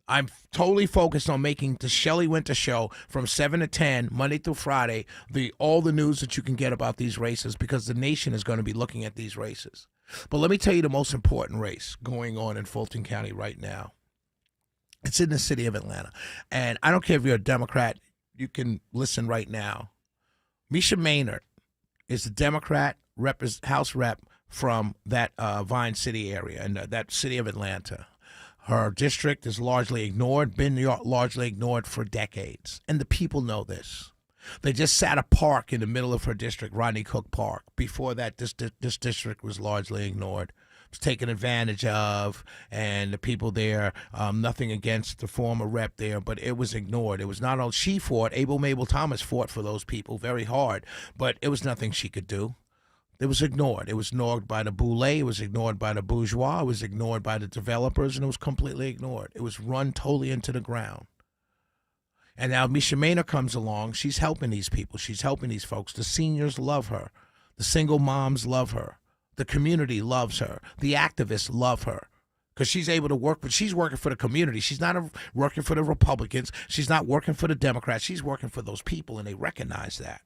I'm totally focused on making the Shelley Winter Show from 7 to 10, Monday through Friday, all the news that you can get about these races, because the nation is going to be looking at these races. But let me tell you the most important race going on in Fulton County right now. It's in the city of Atlanta. And I don't care if you're a Democrat, you can listen right now. Mesha Mainor is a Democrat House rep from that Vine City area and that city of Atlanta. Her district is largely ignored, been largely ignored for decades. And the people know this. They just sat a park in the middle of her district, Rodney Cook Park. Before that, this district was largely ignored. It was taken advantage of, and the people there, nothing against the former rep there, but it was ignored. It was not all she fought. Mabel Thomas fought for those people very hard, but it was nothing she could do. It was ignored. It was ignored by the boule. It was ignored by the bourgeois. It was ignored by the developers, and it was completely ignored. It was run totally into the ground. And now Mesha Mainor comes along. She's helping these people. She's helping these folks. The seniors love her. The single moms love her. The community loves her. The activists love her because she's able to work, but she's working for the community. She's not working for the Republicans. She's not working for the Democrats. She's working for those people, and they recognize that.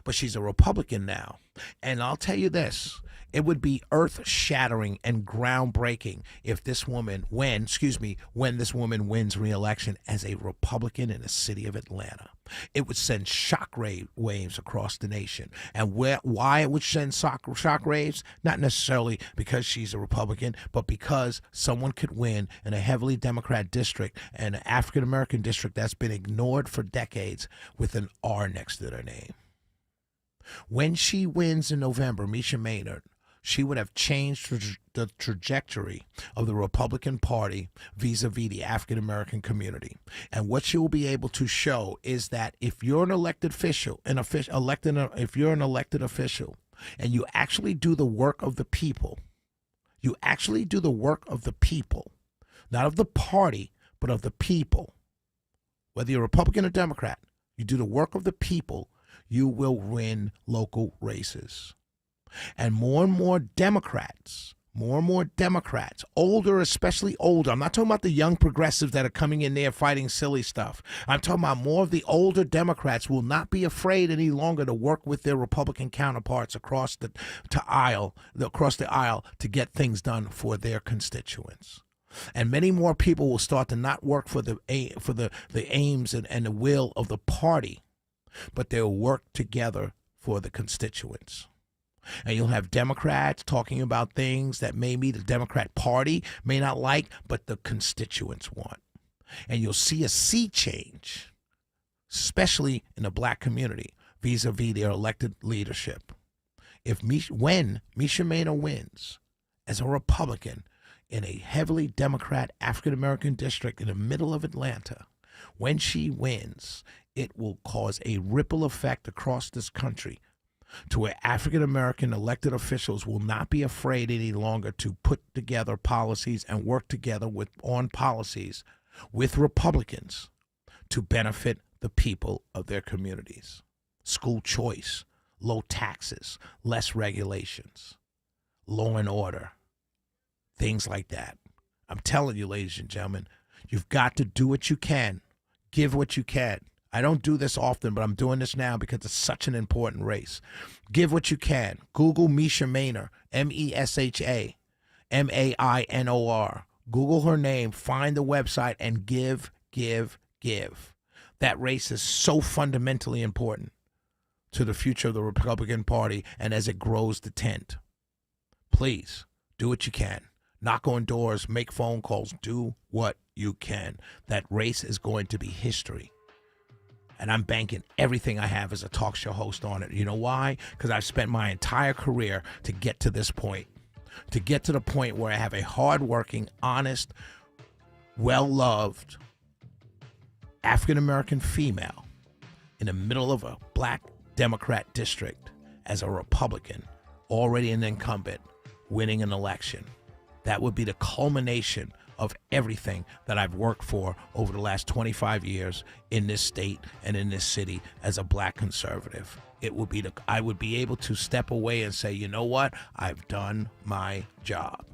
But she's a Republican now. And I'll tell you this, it would be earth-shattering and groundbreaking if this woman, when this woman wins re-election as a Republican in the city of Atlanta. It would send shockwaves across the nation. And why it would send shockwaves? Not necessarily because she's a Republican, but because someone could win in a heavily Democrat district, an African-American district that's been ignored for decades, with an R next to their name. When she wins in November, Mesha Mainor, she would have changed the trajectory of the Republican Party vis-a-vis the African-American community. And what she will be able to show is that if you're an elected official, if you're an elected official, and you actually do the work of the people, not of the party, but of the people, whether you're Republican or Democrat, you do the work of the people, you will win local races. And more Democrats, older, especially older. I'm not talking about the young progressives that are coming in there fighting silly stuff. I'm talking about more of the older Democrats will not be afraid any longer to work with their Republican counterparts across the aisle to get things done for their constituents. And many more people will start to not work for the aims and the will of the party, but they'll work together for the constituents. And you'll have Democrats talking about things that maybe the Democrat Party may not like, but the constituents want. And you'll see a sea change, especially in the black community, vis-a-vis their elected leadership. When Mesha Mainor wins as a Republican in a heavily Democrat African-American district in the middle of Atlanta, when she wins, it will cause a ripple effect across this country to where African-American elected officials will not be afraid any longer to put together policies and work together on policies with Republicans to benefit the people of their communities. School choice, low taxes, less regulations, law and order, things like that. I'm telling you, ladies and gentlemen, you've got to do what you can, give what you can. I don't do this often, but I'm doing this now because it's such an important race. Give what you can. Google Mesha Mainor, Mesha Mainor. Google her name, find the website, and give. That race is so fundamentally important to the future of the Republican Party and as it grows the tent. Please, do what you can. Knock on doors, make phone calls, do what you can. That race is going to be history. And I'm banking everything I have as a talk show host on it. You know why? Because I've spent my entire career to get to this point. To get to the point where I have a hardworking, honest, well-loved African-American female in the middle of a black Democrat district as a Republican, already an incumbent, winning an election. That would be the culmination of everything that I've worked for over the last 25 years in this state and in this city as a black conservative. I would be able to step away and say, you know what? I've done my job.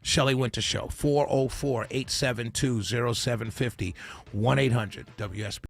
Shelley Winter Show, 404-872-0750, 1-800-WSB.